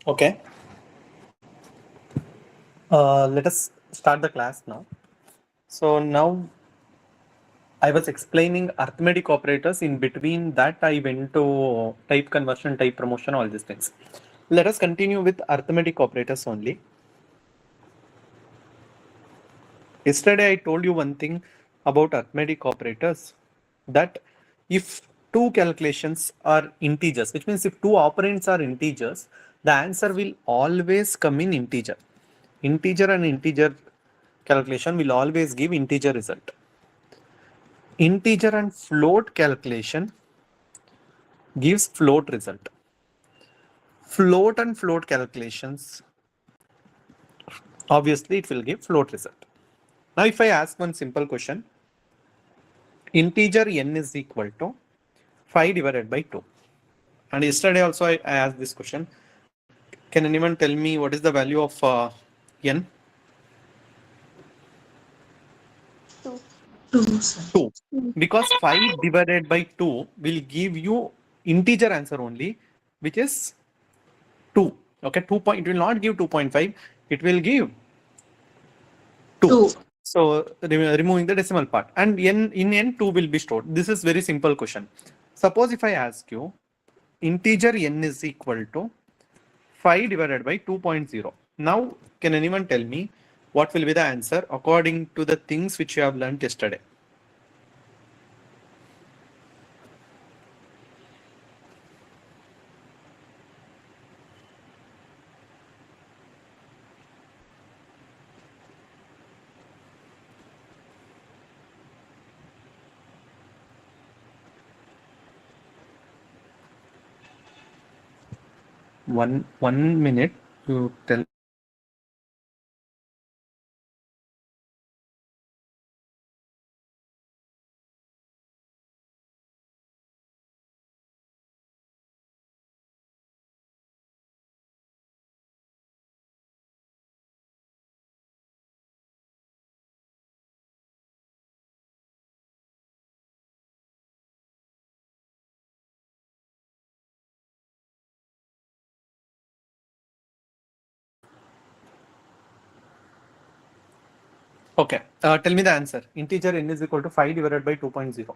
Okay. Let us start the class now. So now I was explaining arithmetic operators. In between that, I went to type conversion, type promotion, all these things. Let us continue with arithmetic operators only. Yesterday, I told you one thing about arithmetic operators, that if two calculations are integers, which means if two operands are integers, the answer will always come in integer. Integer and integer calculation will always give integer result. Integer and float calculation gives float result. Float and float calculations, obviously it will give float result. Now if I ask one simple question, integer n is equal to 5 divided by 2. And yesterday also I asked this question. Can anyone tell me what is the value of n? 2. 2. Because 5 divided by 2 will give you integer answer only, which is 2. Okay, 2 point, it will not give 2.5, it will give 2. So removing the decimal part, and in n 2 will be stored. This is very simple question. Suppose if I ask you integer n is equal to 5 divided by 2.0. Now, can anyone tell me what will be the answer according to the things which you have learned yesterday? One minute. You tell. Okay. Tell me the answer. Integer n is equal to 5 divided by 2.0.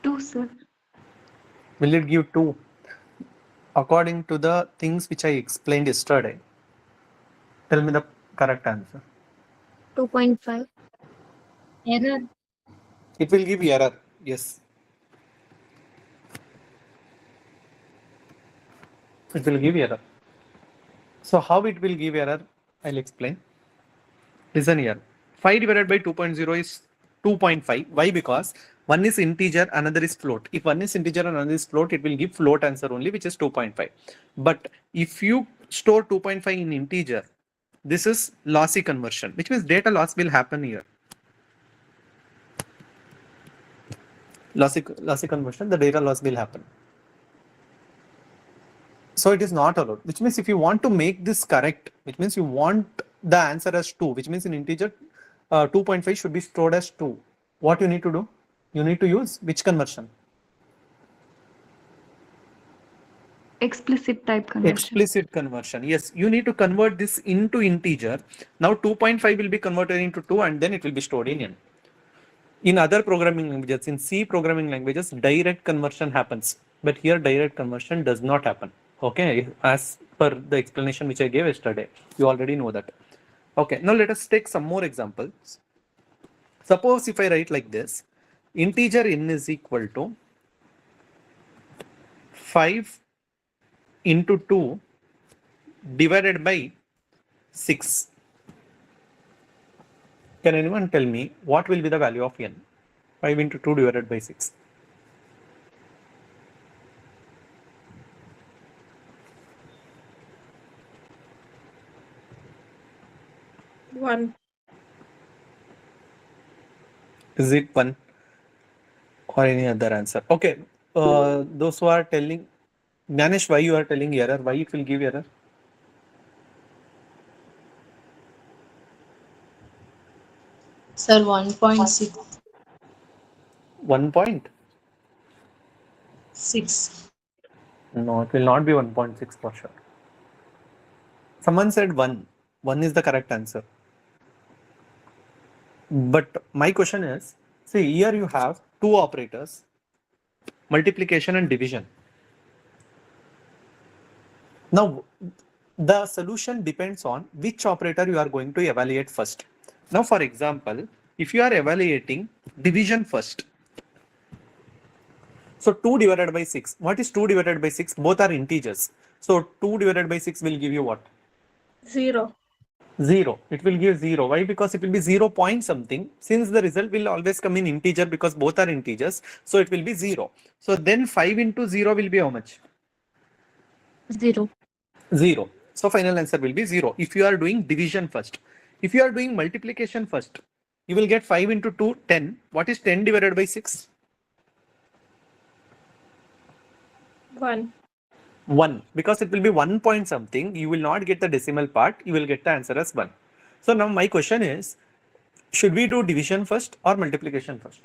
Two, sir. Will it give 2? According to the things which I explained yesterday, tell me the correct answer. 2.5. Error. It will give error. Yes. It will give error. So how it will give error? I'll explain. Listen here. 5 divided by 2.0 is 2.5. Why? Because one is integer, another is float. If one is integer and another is float, it will give float answer only, which is 2.5. But if you store 2.5 in integer, this is lossy conversion, which means data loss will happen here. Lossy conversion, the data loss will happen. So it is not allowed, which means if you want to make this correct, which means you want the answer as 2, which means in integer 2.5 should be stored as 2. What you need to do? You need to use which conversion? Explicit type conversion. Explicit conversion. Yes, you need to convert this into integer. Now 2.5 will be converted into 2 and then it will be stored in n. In other programming languages, in C programming languages, direct conversion happens. But here direct conversion does not happen. Okay, as per the explanation which I gave yesterday, you already know that. Okay, now let us take some more examples. Suppose if I write like this, integer n is equal to 5 into 2 divided by 6. Can anyone tell me what will be the value of n? 5 into 2 divided by 6. 1. Is it 1 or any other answer? Okay, those who are telling, Ganesh, why you are telling error? Why it will give error? Sir, 1.6. 1.6. No, it will not be 1.6 for sure. Someone said 1. 1 is the correct answer. But my question is, see, here you have two operators, multiplication and division. Now, the solution depends on which operator you are going to evaluate first. Now, for example, if you are evaluating division first, so 2 divided by 6. What is 2 divided by 6? Both are integers. So 2 divided by 6 will give you what? 0. 0. It will give 0. Why? Because it will be 0 point something. Since the result will always come in integer because both are integers, so it will be 0. So then 5 into 0 will be how much? 0. 0. So final answer will be 0 if you are doing division first. If you are doing multiplication first, you will get 5 into 2, 10. What is 10 divided by 6? 1. 1. Because it will be 1 point something, you will not get the decimal part, you will get the answer as 1. So now my question is, should we do division first or multiplication first?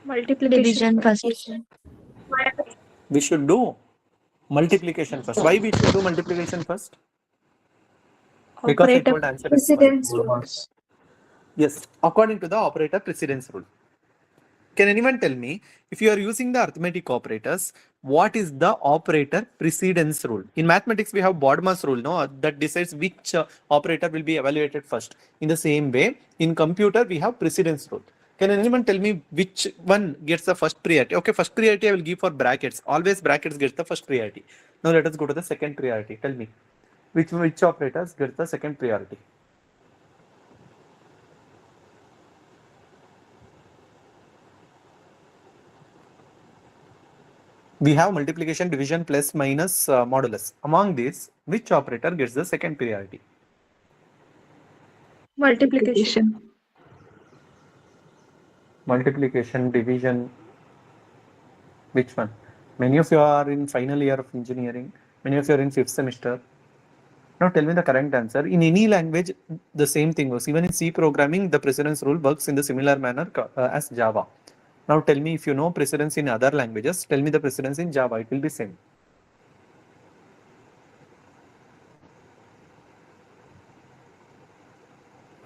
Multiplication first. We should do multiplication first. Why we should do multiplication first? Because I Operator told answer is 1. precedence rule. Yes, according to the operator precedence rule. Can anyone tell me, if you are using the arithmetic operators, what is the operator precedence rule? In mathematics, we have BODMAS rule, no, that decides which operator will be evaluated first. In the same way, in computer, we have precedence rule. Can anyone tell me which one gets the first priority? Okay, first priority I will give for brackets. Always brackets gets the first priority. Now let us go to the second priority. Tell me, which operators get the second priority? We have multiplication, division, plus, minus, modulus. Among these, which operator gets the second priority? Multiplication. Multiplication, division, which one? Many of you are in final year of engineering. Many of you are in 5th semester. Now tell me the correct answer. In any language, the same thing goes. Even in C programming, the precedence rule works in the similar manner as Java. Now tell me if you know precedence in other languages. Tell me the precedence in Java. It will be same.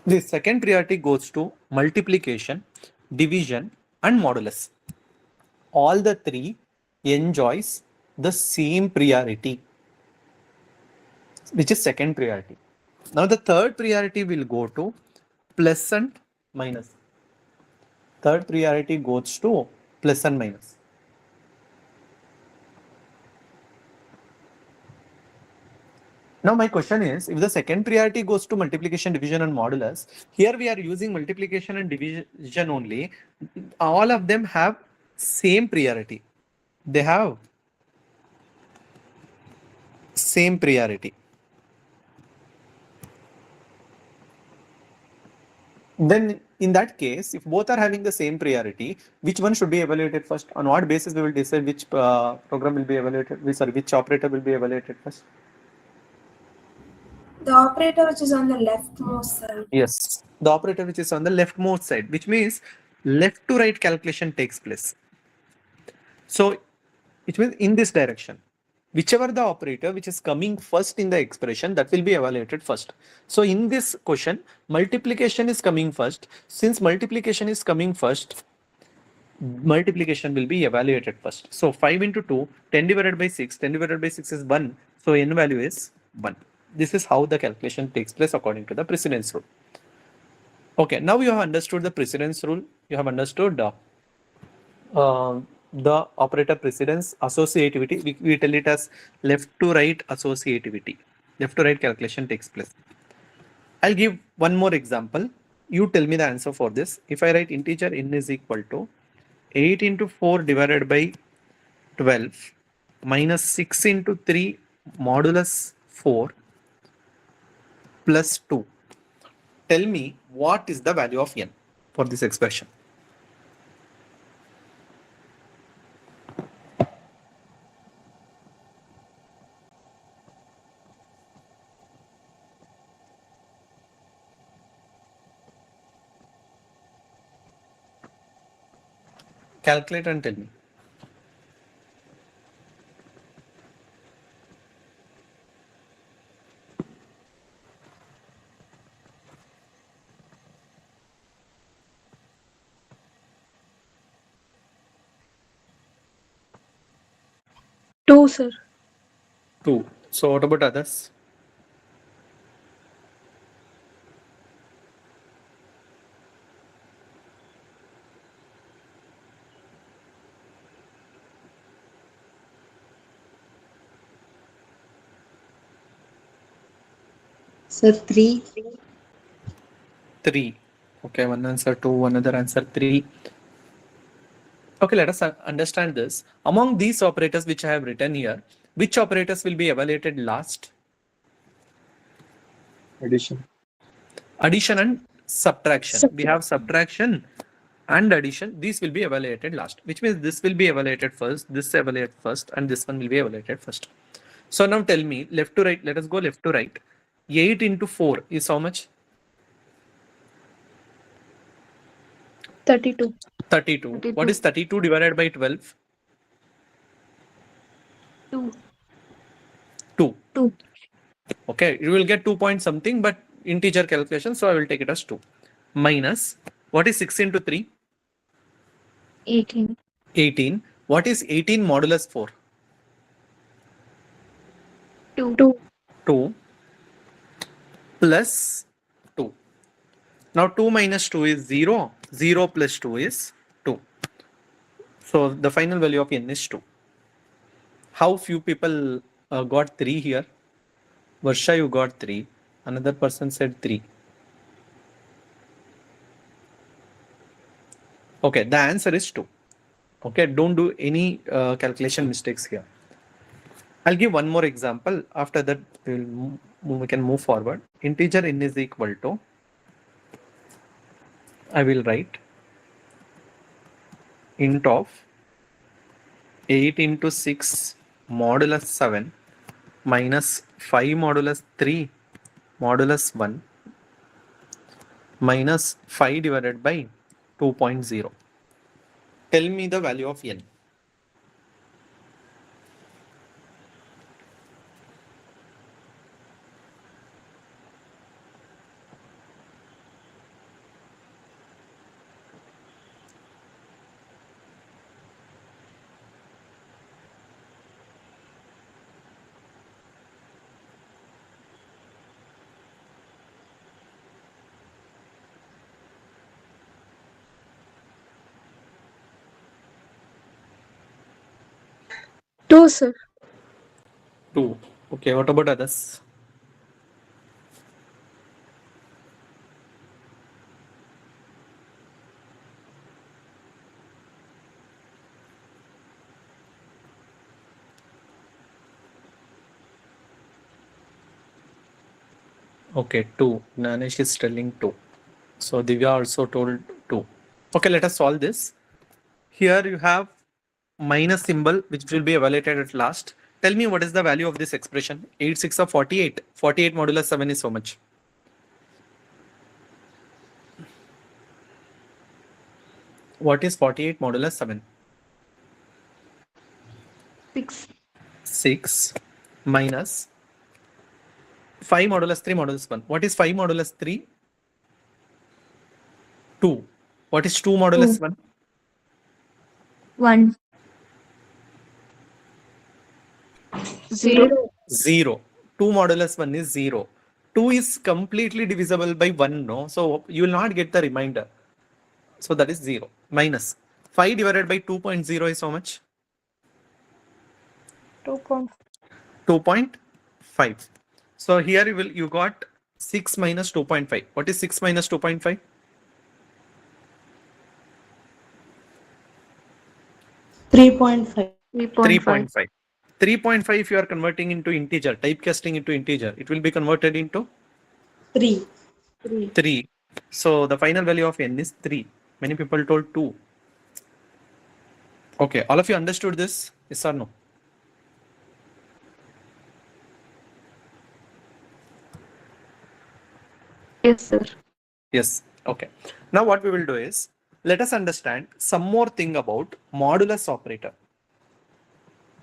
The second priority goes to multiplication, division, and modulus. All the three enjoys the same priority, which is second priority. Now the third priority will go to plus and minus. Third priority goes to plus and minus. Now my question is, if the second priority goes to multiplication, division, and modulus, here we are using multiplication and division only. All of them have same priority. They have same priority. Then in that case, if both are having the same priority, which one should be evaluated first? On what basis we will decide which program will be evaluated? Sorry, which operator will be evaluated first? The operator which is on the leftmost side. Yes, the operator which is on the leftmost side, which means left to right calculation takes place. So it means in this direction. Whichever the operator which is coming first in the expression, that will be evaluated first. So in this question, multiplication is coming first. Since multiplication is coming first, multiplication will be evaluated first. So 5 into 2, 10 divided by 6, 10 divided by 6 is 1. So n value is 1. This is how the calculation takes place according to the precedence rule. Okay, now you have understood the precedence rule. You have understood the operator precedence associativity. We tell it as left to right associativity. Left to right calculation takes place. I'll give one more example. You tell me the answer for this. If I write integer n is equal to 8 into 4 divided by 12 minus 6 into 3 modulus 4 plus 2. Tell me what is the value of n for this expression. Calculate and tell me. Two, sir. 2. So what about others? Sir, 3. 3. Okay, one answer 2, another answer 3. Okay, let us understand this. Among these operators which I have written here, which operators will be evaluated last? Addition. Addition and subtraction. We have subtraction and addition. These will be evaluated last, which means this will be evaluated first, this evaluated first, and this one will be evaluated first. So now tell me, left to right, let us go left to right. 8 into 4 is how much? 32. 32. What is 32 divided by 12? 2. 2. 2. Okay, you will get 2 point something, but integer calculation, so I will take it as 2. Minus, what is 6 into 3? 18. 18. What is 18 modulus 4? 2. 2. 2 plus 2. Now 2 minus 2 is 0. 0 plus 2 is 2. So the final value of n is 2. How few people got 3 here? Varsha, you got 3. Another person said 3. Okay, the answer is 2. Okay, don't do any calculation mistakes here. I'll give one more example. After that, we can move forward. Integer n is equal to, I will write int of 8 into 6 modulus 7 minus 5 modulus 3 modulus 1 minus 5 divided by 2.0. Tell me the value of n. Two, sir. 2. Okay, what about others? Okay, 2. Nanesh is telling 2. So Divya also told 2. Okay, let us solve this. Here you have minus symbol which will be evaluated at last. Tell me what is the value of this expression. 8 6 of 48. 48 modulus 7 is so much. What is 48 modulus 7? 6. 6 minus 5 modulus 3 modulus 1. What is 5 modulus 3? 2. What is 2 modulus 1? 1. 0. 0. 2 modulus 1 is 0. 2 is completely divisible by 1, no? So you will not get the remainder. So that is 0. Minus 5 divided by 2.0 is how much? 2.5. So here you got 6 minus 2.5. What is 6 minus 2.5? 3.5. 3.5. 3.5 if you are converting into integer, typecasting into integer, it will be converted into 3. 3. So the final value of n is 3. Many people told 2. Okay, all of you understood this? Yes or no? Yes, sir. Yes. Okay. Now what we will do is, let us understand some more thing about modulus operator.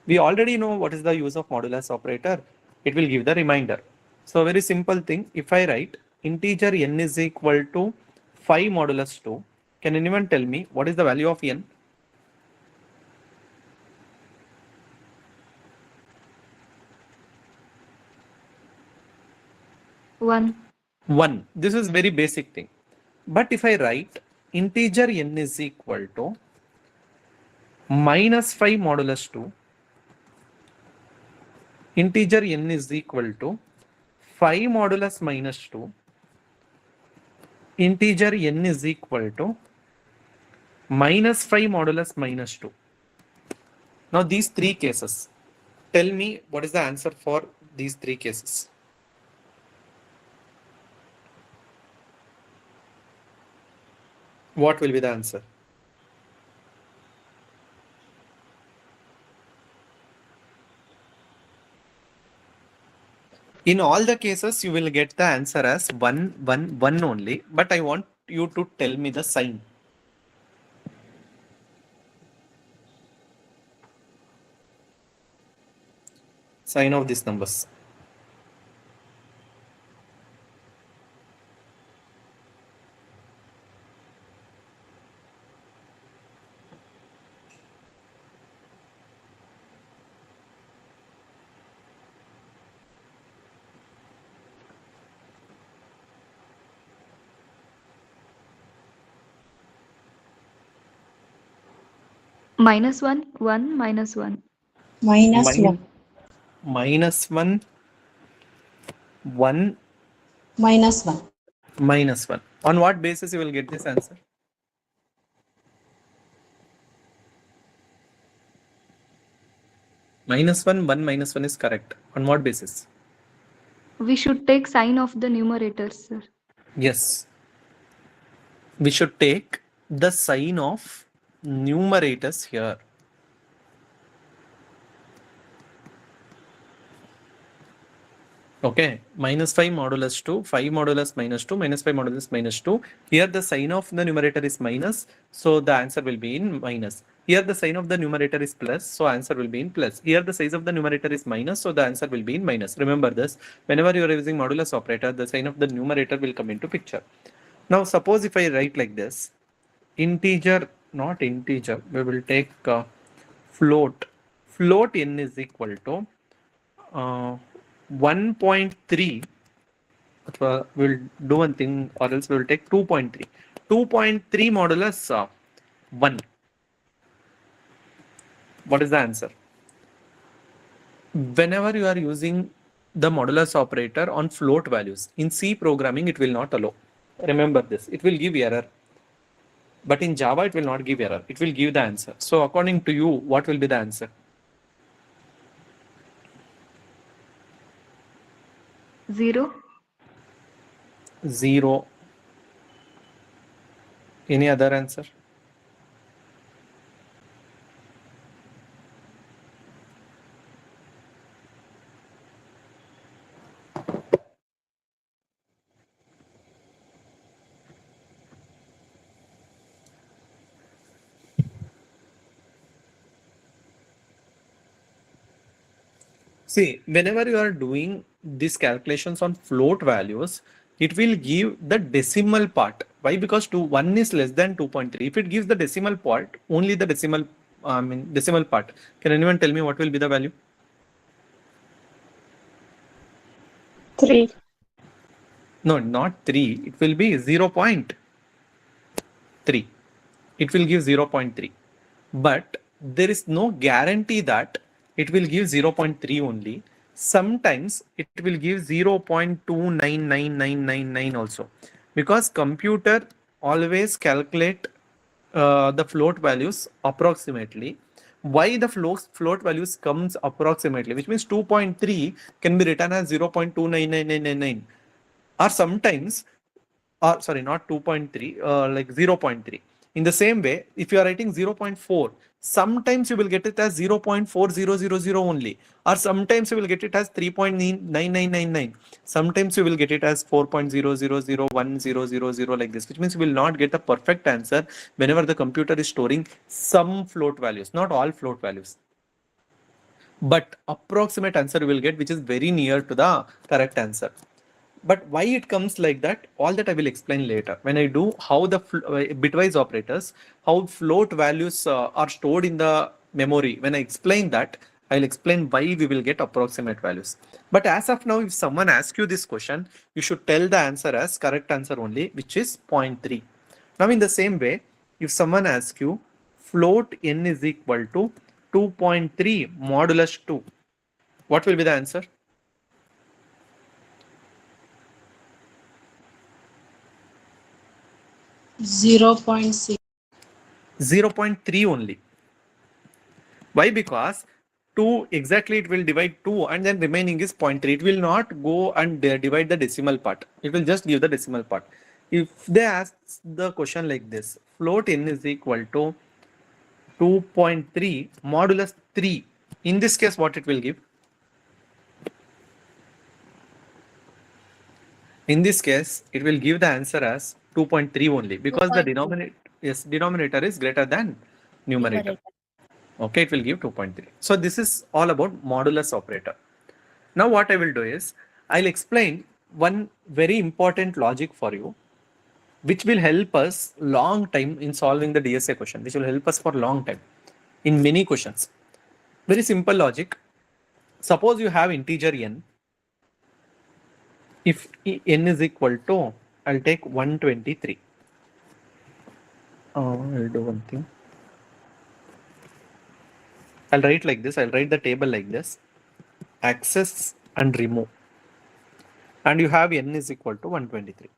We already know what is the use of modulus operator. It will give the remainder. So a very simple thing, if I write integer n is equal to 5 modulus 2, can anyone tell me what is the value of n? 1. 1. This is very basic thing. But if I write integer n is equal to minus 5 modulus 2, integer n is equal to 5 modulus minus 2, integer n is equal to minus 5 modulus minus 2. Now these three cases, tell me what is the answer for these three cases. What will be the answer? In all the cases, you will get the answer as 1, 1, 1 only. But I want you to tell me the sign. Sign of these numbers. Minus 1, 1, minus 1. Minus 1. Minus 1, 1, Minus 1. minus 1. On what basis you will get this answer? Minus 1, 1, minus 1 is correct. On what basis? We should take sign of the numerator, sir. Yes. We should take the sign of numerators here. Okay, minus 5 modulus 2, 5 modulus minus 2, minus 5 modulus minus 2. Here the sign of the numerator is minus, so the answer will be in minus. Here the sign of the numerator is plus, so answer will be in plus. Here the size of the numerator is minus, so the answer will be in minus. Remember this, whenever you are using modulus operator, the sign of the numerator will come into picture. Now suppose if I write like this, integer, not integer, we will take float. Float n is equal to 1.3, we'll do one thing, or else we will take 2.3. 2.3 modulus 1. What is the answer? Whenever you are using the modulus operator on float values, in C programming it will not allow. Remember this, it will give error. But in Java it will not give error, it will give the answer. So according to you, what will be the answer? 0. 0. Any other answer? See, whenever you are doing these calculations on float values, it will give the decimal part. Why? Because 1 is less than 2.3. If it gives the decimal part, only the decimal part. Can anyone tell me what will be the value? 3. No, not 3. It will be 0.3. It will give 0.3. But there is no guarantee that it will give 0.3 only. Sometimes it will give 0.299999 also, because computer always calculate the float values approximately. Why the float values comes approximately, which means 2.3 can be written as 0.299999, or sometimes, or sorry, not 2.3, like 0.3. In the same way, if you are writing 0.4, Sometimes you will get it as 0.4000 only, or sometimes you will get it as 3.9999. Sometimes you will get it as 4.000100 like this, which means you will not get the perfect answer whenever the computer is storing some float values, not all float values. But approximate answer you will get, which is very near to the correct answer. But why it comes like that, all that I will explain later when I do how the bitwise operators, how float values are stored in the memory. When I explain that, I'll explain why we will get approximate values. But as of now, if someone asks you this question, you should tell the answer as correct answer only, which is 0.3. Now in the same way, if someone asks you float n is equal to 2.3 modulus 2, what will be the answer? 0.6. 0.3 only. Why? Because 2 exactly it will divide 2 and then remaining is 0.3. It will not go and divide the decimal part. It will just give the decimal part. If they ask the question like this, float n is equal to 2.3 modulus 3. In this case, what it will give? In this case, it will give the answer as 2.3 only, because the 2.3. denominator is greater than numerator. Okay, it will give 2.3. So this is all about modulus operator. Now what I will do is, I'll explain one very important logic for you, which will help us long time in solving the DSA question, which will help us for long time in many questions. Very simple logic. Suppose you have integer n. If n is equal to, I'll take 123. I'll do one thing. I'll write like this. I'll write the table like this. Access and remove. And you have n is equal to 123,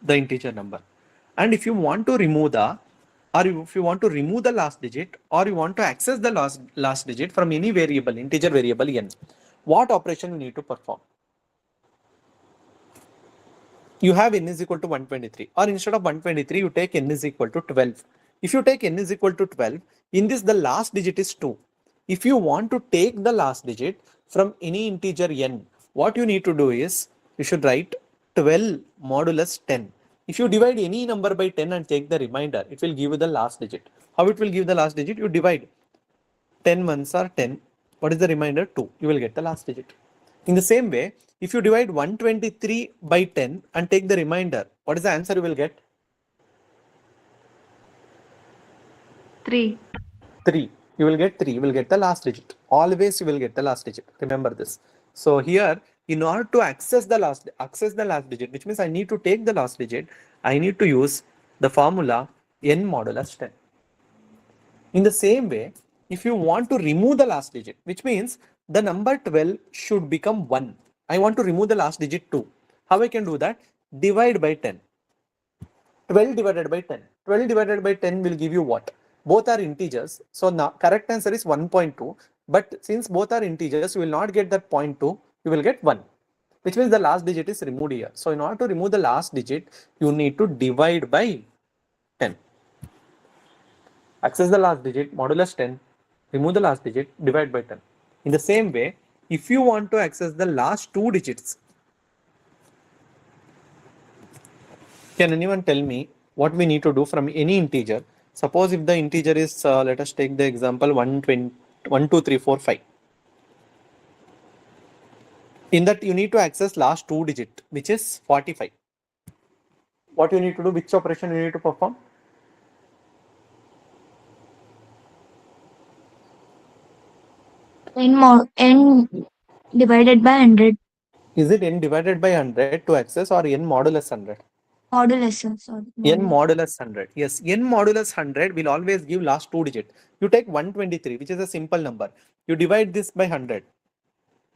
the integer number. And if you want to remove the, or if you want to remove the last digit, or you want to access the last digit from any variable, integer variable n, what operation you need to perform? You have n is equal to 123, or instead of 123, you take n is equal to 12. If you take n is equal to 12, in this the last digit is 2. If you want to take the last digit from any integer n, what you need to do is, you should write 12 modulus 10. If you divide any number by 10 and take the remainder, it will give you the last digit. How it will give the last digit? You divide 10 ones are 10. What is the remainder? 2. You will get the last digit. In the same way, if you divide 123 by 10 and take the remainder, what is the answer you will get? 3. 3. You will get 3. You will get the last digit. Always you will get the last digit. Remember this. So here, in order to access the last digit, which means I need to take the last digit, I need to use the formula n modulus 10. In the same way, if you want to remove the last digit, which means the number 12 should become 1. I want to remove the last digit 2. How I can do that? Divide by 10. 12 divided by 10. 12 divided by 10 will give you what? Both are integers. So now correct answer is 1.2. But since both are integers, you will not get that 0.2. You will get 1. Which means the last digit is removed here. So in order to remove the last digit, you need to divide by 10. Access the last digit, modulus 10, remove the last digit, divide by 10. In the same way, if you want to access the last 2 digits, can anyone tell me what we need to do from any integer? Suppose if the integer is, let us take the example 120, 1, 2, 3, 4, 5. In that you need to access last 2 digit, which is 45. What you need to do, which operation you need to perform? N divided by 100. Is it n divided by 100 to access, or n modulus 100? Modulus, sorry. N modulus 100. Yes, n modulus 100 will always give last 2 digits. You take 123, which is a simple number. You divide this by 100.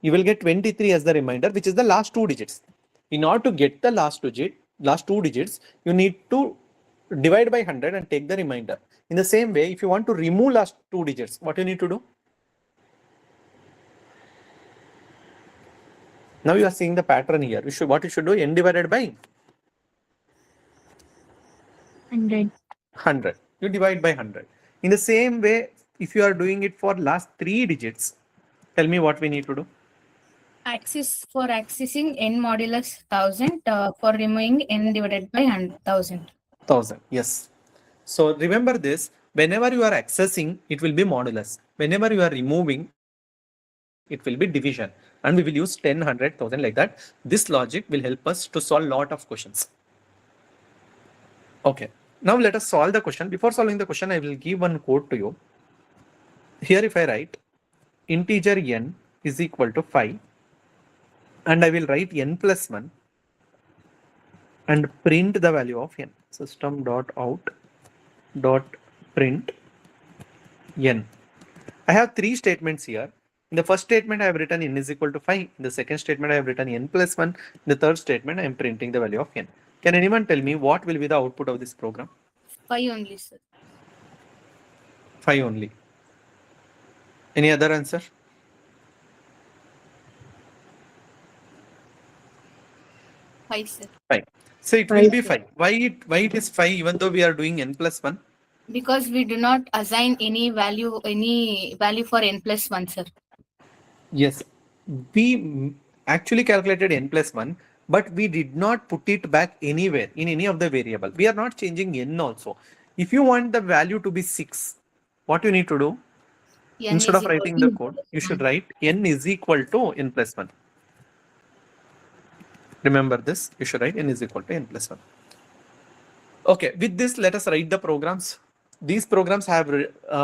You will get 23 as the remainder, which is the last 2 digits. In order to get the last 2 digits, you need to divide by 100 and take the remainder. In the same way, if you want to remove last 2 digits, what you need to do? Now you are seeing the pattern here. What you should do? N divided by 100. 100. You divide by 100. In the same way, if you are doing it for last 3 digits, tell me what we need to do. Accessing n modulus 1000 for removing n divided by 1000. 1000, yes. So remember this, whenever you are accessing, it will be modulus. Whenever you are removing, it will be division. And we will use 10, 100, 1000 like that. This logic will help us to solve lot of questions. Okay, now let us solve the question. Before solving the question, I will give one code to you. Here if I write integer n is equal to 5, and I will write n plus 1 and print the value of n. System.out.print n. I have 3 statements here. In the first statement, I have written n is equal to 5. In the second statement, I have written n plus 1. In the third statement, I am printing the value of n. Can anyone tell me what will be the output of this program? 5 only, sir. 5 only. Any other answer? Five, sir. 5. So it will be 5. Why it is 5 even though we are doing n plus 1? Because we do not assign any value for n plus 1, sir. Yes, we actually calculated n plus 1, but we did not put it back anywhere in any of the variable. We are not changing n also. If you want the value to be 6, what you need to do? N Instead is of writing equal the code, you should write n is equal to n plus 1. Remember this, you should write n is equal to n plus 1. Okay, with this, let us write the programs. These programs have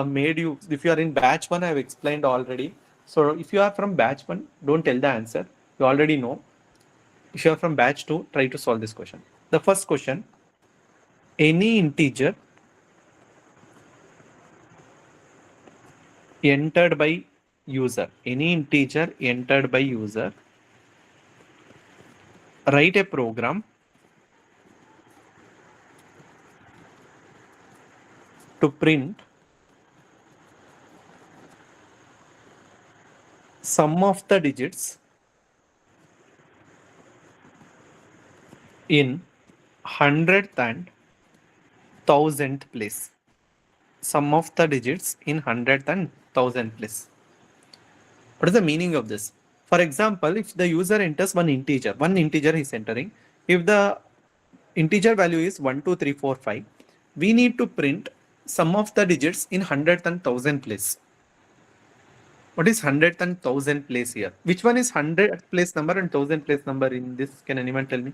made you, if you are in batch 1, I have explained already. So if you are from batch 1, don't tell the answer. You already know. If you are from batch 2, try to solve this question. The first question, any integer entered by user, write a program to print sum of the digits in 100th and 1000th place. Sum of the digits in 100th and 1000th place. What is the meaning of this? For example, if the user enters one integer is entering. If the integer value is 1, 2, 3, 4, 5, we need to print sum of the digits in 100th and 1000th place. What is 100th and 1000th place here? Which one is 100th place number and 1000th place number in this? Can anyone tell me?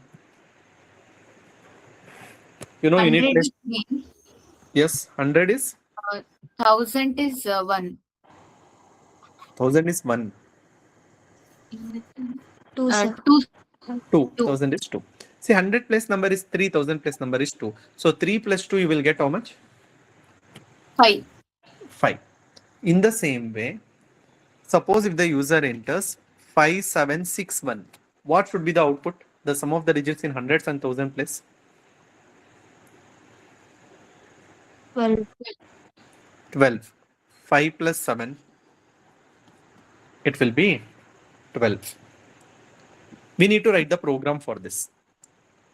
You know, unit 100 place. is main, Yes, 100 is 1000 is 1. 1000 is 1. 2, sir. 2. 2. 1000 is 2. See, 100 place number is 3, 1000 place number is 2. So 3 plus 2, you will get how much? 5. 5. In the same way, suppose if the user enters 5761, what should be the output? The sum of the digits in hundreds and 1000 place? 12. 12. 5 plus 7, it will be 12. We need to write the program for this.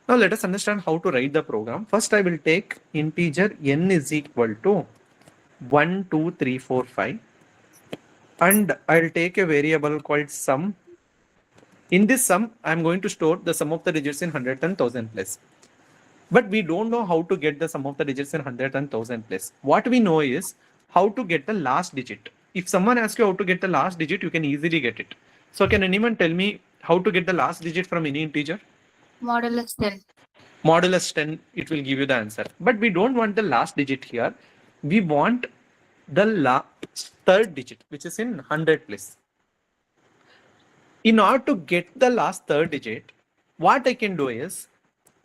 Now let us understand how to write the program. First, I will take integer n is equal to 1, 2, 3, 4, 5. And I'll take a variable called sum. In this sum, I'm going to store the sum of the digits in 100 and 1000 place. But we don't know how to get the sum of the digits in 100 and 1000 place. What we know is how to get the last digit. If someone asks you how to get the last digit, you can easily get it. So can anyone tell me how to get the last digit from any integer? Modulus 10. Modulus 10, it will give you the answer. But we don't want the last digit here. We want the third digit, which is in 100 place. In order to get the last third digit, what I can do is,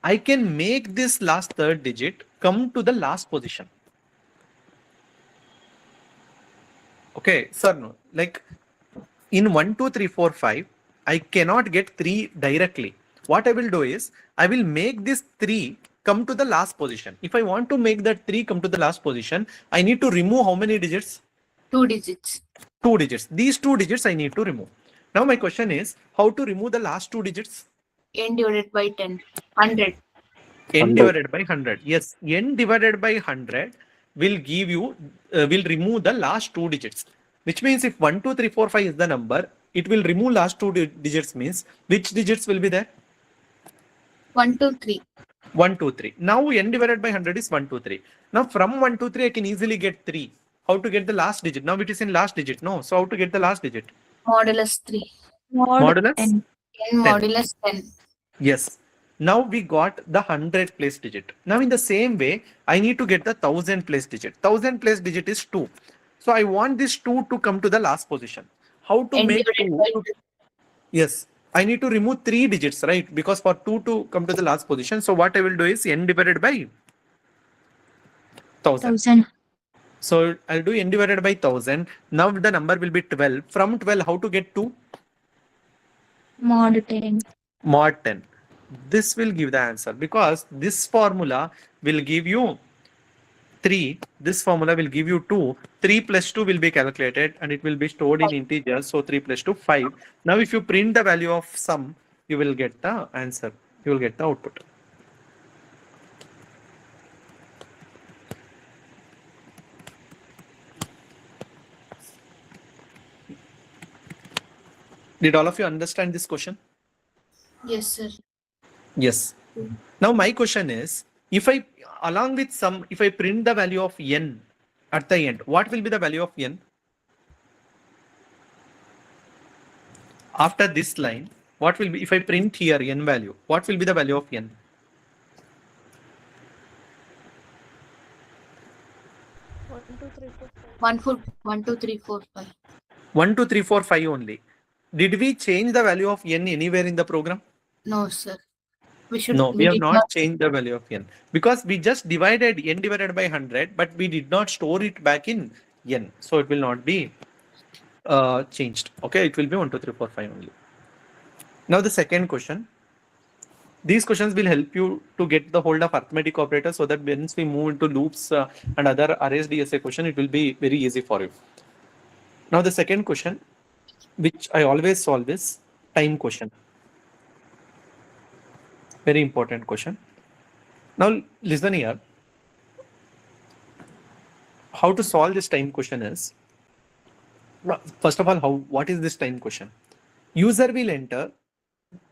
I can make this last third digit come to the last position. Okay, sir, no. Like in 1, 2, 3, 4, 5, I cannot get 3 directly. What I will do is, I will make this 3 come to the last position. If I want to make that 3 come to the last position, I need to remove how many digits? 2 digits. 2 digits. These 2 digits I need to remove. Now my question is, how to remove the last 2 digits? N divided by 10. 100. N divided by 100. Yes, n divided by 100 will give you, will remove the last two digits. Which means if 1, 2, 3, 4, 5 is the number, it will remove last two digits means which digits will be there? 1, 2, 3. 1, 2, 3. Now n divided by 100 is 1, 2, 3. Now from 1, 2, 3, I can easily get 3. How to get the last digit? Now it is in last digit. No. So how to get the last digit? Modulus 3. Modulus? N. N modulus 10. Yes. Now we got the 100 place digit. Now in the same way, I need to get the 1000 place digit. 1000 place digit is 2. So I want this 2 to come to the last position. How to N make divided 2? by 2. Yes. I need to remove 3 digits, right? Because for 2 to come to the last position. So what I will do is n divided by 1000. 1000. So I'll do n divided by 1000. Now the number will be 12. From 12, how to get 2? Mod 10. Mod 10. This will give the answer because this formula will give you 3. This formula will give you 2. 3 plus 2 will be calculated and it will be stored in integers. So 3 plus 2, 5. Now if you print the value of sum, you will get the answer. You will get the output. Did all of you understand this question? Yes, sir. Yes. Now my question is, if I, along with sum, if I print the value of n at the end, what will be the value of n? After this line, what will be, if I print here n value, what will be the value of n? 1, 2, 3, 4, 5. 1, 2, 3, 4, 5 only. Did we change the value of n anywhere in the program? No, sir. We We have did not changed the value of n because we just divided n divided by 100, but we did not store it back in n. So it will not be changed. Okay, it will be 1, 2, 3, 4, 5 only. Now the second question. These questions will help you to get the hold of arithmetic operators so that once we move into loops and other arrays DSA question, it will be very easy for you. Now the second question, which I always solve, is time question. Very important question. Now listen here. How to solve this time question is, first of all, what is this time question? User will enter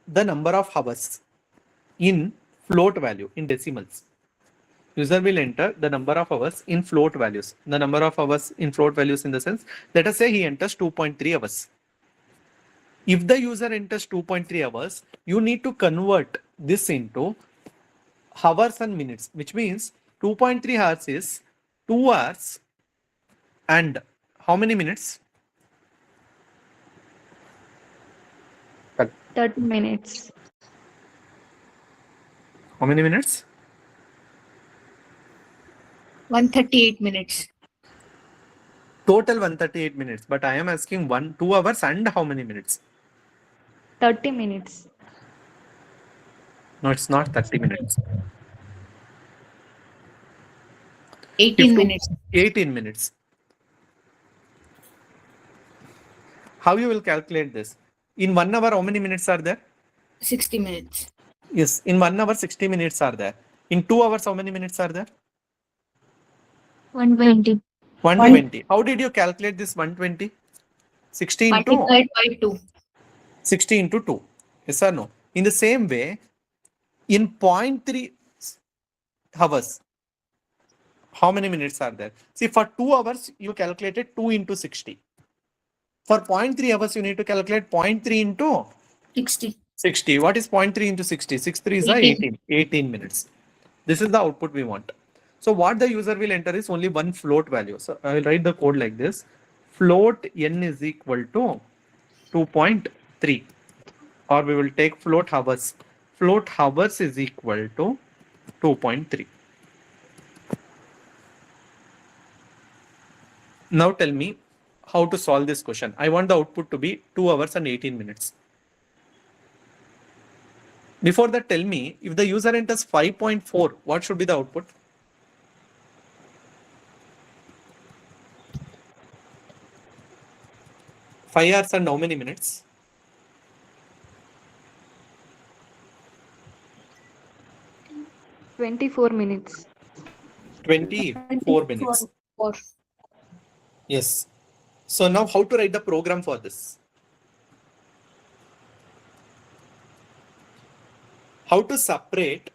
the number of hours in float value, in decimals. User will enter the number of hours in float values. The number of hours in float values in the sense, let us say he enters 2.3 hours. If the user enters 2.3 hours, you need to convert this into hours and minutes, which means 2.3 hours is 2 hours and how many minutes? 30 minutes. How many minutes? 138 minutes. Total 138 minutes. But I am asking 2 hours and how many minutes? 30 minutes. No, it's not 30 minutes. 18 minutes. 18 minutes. How you will calculate this? In 1 hour, how many minutes are there? 60 minutes. Yes, in 1 hour, 60 minutes are there. In 2 hours, how many minutes are there? 120. 120. How did you calculate this 120? 60 into Multiplied by 2. 60 into 2. Yes or no? In the same way, in 0.3 hours, how many minutes are there? See, for 2 hours, you calculated 2 into 60. For 0.3 hours, you need to calculate 0.3 into 60. 60. What is 0.3 into 60? 6 3 is 18. 18 minutes. This is the output we want. So what the user will enter is only one float value. So I will write the code like this. Float n is equal to 2.3, or we will take float hours. Float hours is equal to 2.3. Now tell me how to solve this question. I want the output to be 2 hours and 18 minutes. Before that, tell me, if the user enters 5.4, what should be the output? Five hours and how many minutes? 24 minutes. 24 minutes. 4. Yes. So now how to write the program for this? How to separate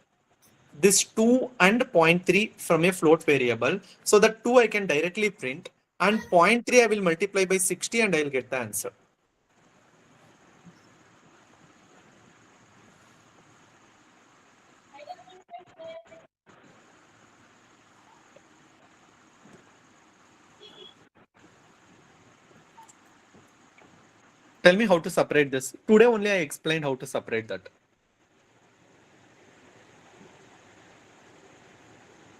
this 2 and 0.3 from a float variable. So that 2 I can directly print and 0.3 I will multiply by 60 and I will get the answer. Tell me how to separate this. Today only I explained how to separate that.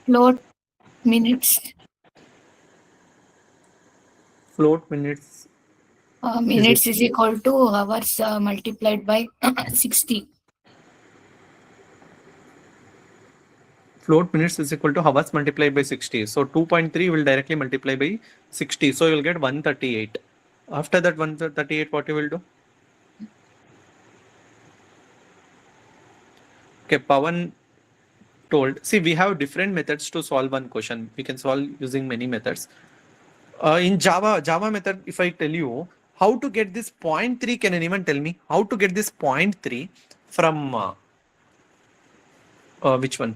Float minutes. Float minutes. Minutes is equal to hours multiplied by 60. Float minutes is equal to hours multiplied by 60. So 2.3 will directly multiply by 60. So you will get 138. After that 138, what you will do? Okay, Pawan told, see, we have different methods to solve one question. We can solve using many methods. In Java method, if I tell you how to get this 0.3, can anyone tell me how to get this 0.3 from which one?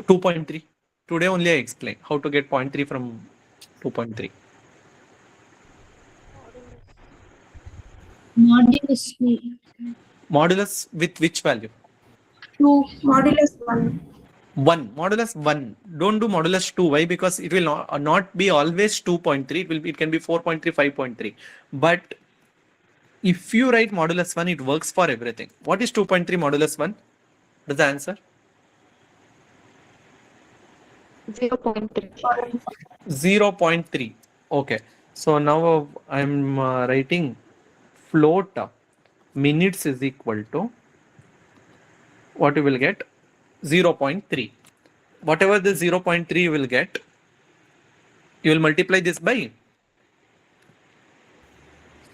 2.3. Today only I explained how to get 0.3 from 2.3. Modulus with which value? 2 modulus 1. 1. Modulus 1. Don't do modulus 2. Why? Because it will not be always 2.3. It can be 4.3, 5.3. But if you write modulus 1, it works for everything. What is 2.3 modulus 1? What's the answer? 0.3. 0.3. Okay. So now I'm writing float minutes is equal to what you will get? 0.3. Whatever the 0.3 you will get, you will multiply this by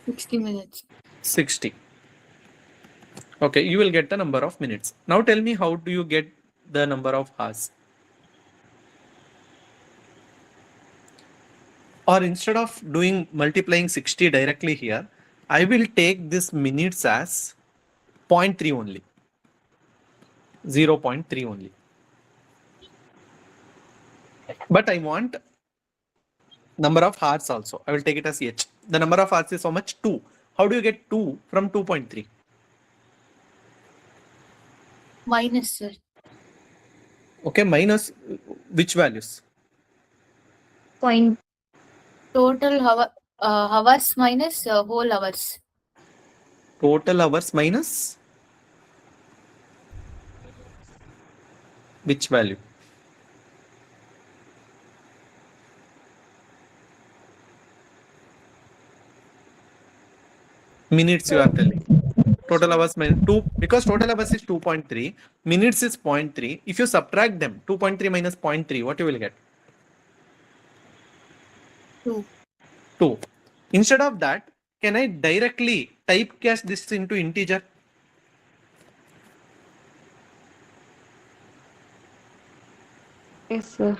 60 minutes. 60. Okay, you will get the number of minutes. Now tell me, how do you get the number of hours? Or instead of doing multiplying 60 directly here, I will take this minutes as 0.3 only. 0.3 only. But I want number of hours also. I will take it as h. The number of hours is how much? 2. How do you get 2 from 2.3? Minus, sir. Okay, minus which values? Point. Total hours minus whole hours. Total hours minus which value? Minutes you are telling. Total hours minus 2, because total hours is 2.3, minutes is 0.3. If you subtract them, 2.3 minus 0.3, what you will get? 2. 2. Instead of that, can I directly typecast this into integer? Yes, sir.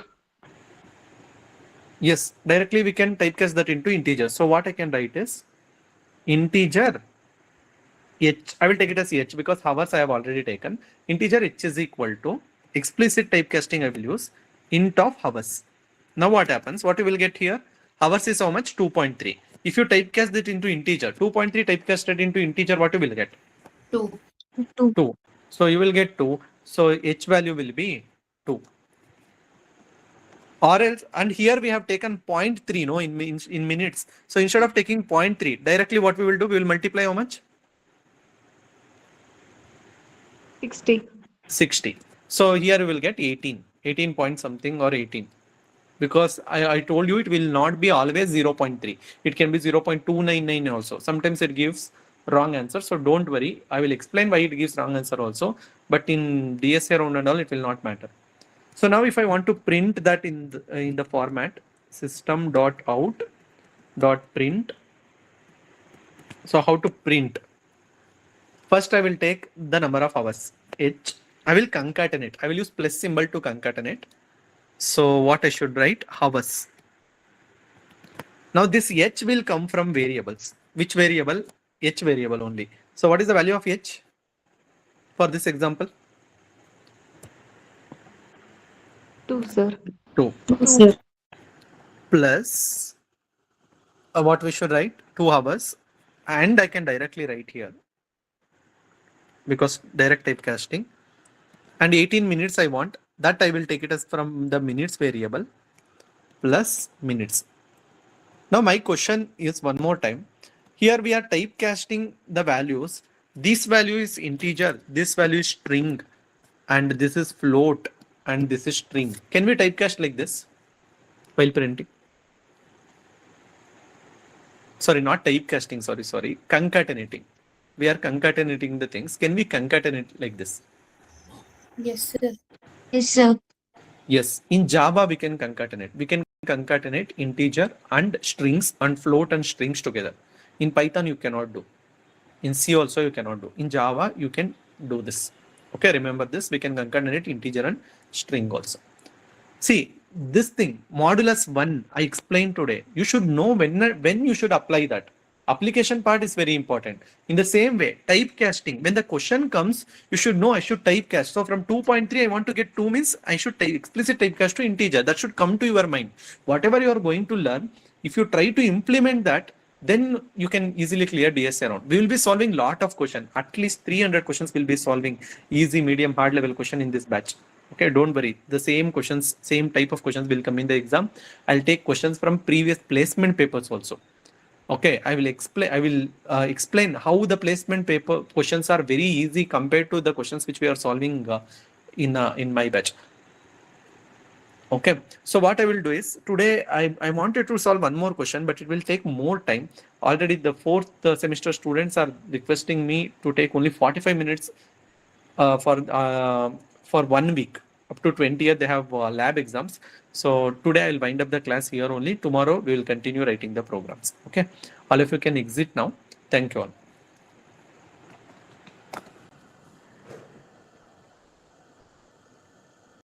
Yes, directly we can typecast that into integer. So what I can write is integer h. I will take it as h because hours I have already taken. Integer h is equal to explicit typecasting I will use int of hours. Now what happens? What you will get here? Hours is how much? 2.3. If you typecast it into integer, 2.3 typecasted into integer, what you will get? 2. 2. So you will get 2. So h value will be 2. Or else, and here we have taken 0.3 no in minutes. So instead of taking 0.3, directly what we will do? We will multiply how much? 60. 60. So here we will get 18 point something or 18. Because I told you it will not be always 0.3. It can be 0.299 also. Sometimes it gives wrong answer. So don't worry. I will explain why it gives wrong answer also. But in DSA round and all, it will not matter. So now if I want to print that in the format system.out.print. So how to print? First I will take the number of hours h. I will concatenate. I will use plus symbol to concatenate. So what I should write? Hours. Now this h will come from variables. Which variable? H variable only. So what is the value of h for this example? 2, sir. 2 Sir. plus what we should write? 2 hours, and I can directly write here because direct typecasting. And 18 minutes I want, that I will take it as from the minutes variable plus minutes. Now my question is one more time. Here we are typecasting the values. This value is integer, this value is string, and this is float, and this is string. Can we typecast like this while printing? Sorry, not typecasting, sorry. Concatenating. We are concatenating the things. Can we concatenate like this? Yes, sir. Yes, sir. Yes, in Java we can concatenate. We can concatenate integer and strings and float and strings together. In Python you cannot do. In C also you cannot do. In Java you can do this. Okay, remember this. We can concatenate integer and string also. See, this thing, modulus 1, I explained today. You should know when you should apply that. Application part is very important. In the same way, typecasting, when the question comes, you should know I should typecast. So from 2.3, I want to get 2 means I should explicit typecast to integer. That should come to your mind. Whatever you are going to learn, if you try to implement that, then you can easily clear DS around. We will be solving lot of questions. At least 300 questions will be solving. Easy, medium, hard level question in this batch. Okay, don't worry. The same questions, same type of questions will come in the exam. I'll take questions from previous placement papers also. Okay, I will explain how the placement paper questions are very easy compared to the questions which we are solving in my batch. Okay, so what I will do is today I wanted to solve one more question, but it will take more time. Already the 4th semester students are requesting me to take only 45 minutes for 1 week. Up to 20th they have lab exams. So today I will wind up the class here only. Tomorrow we will continue writing the programs. Okay, all of you can exit now. Thank you all.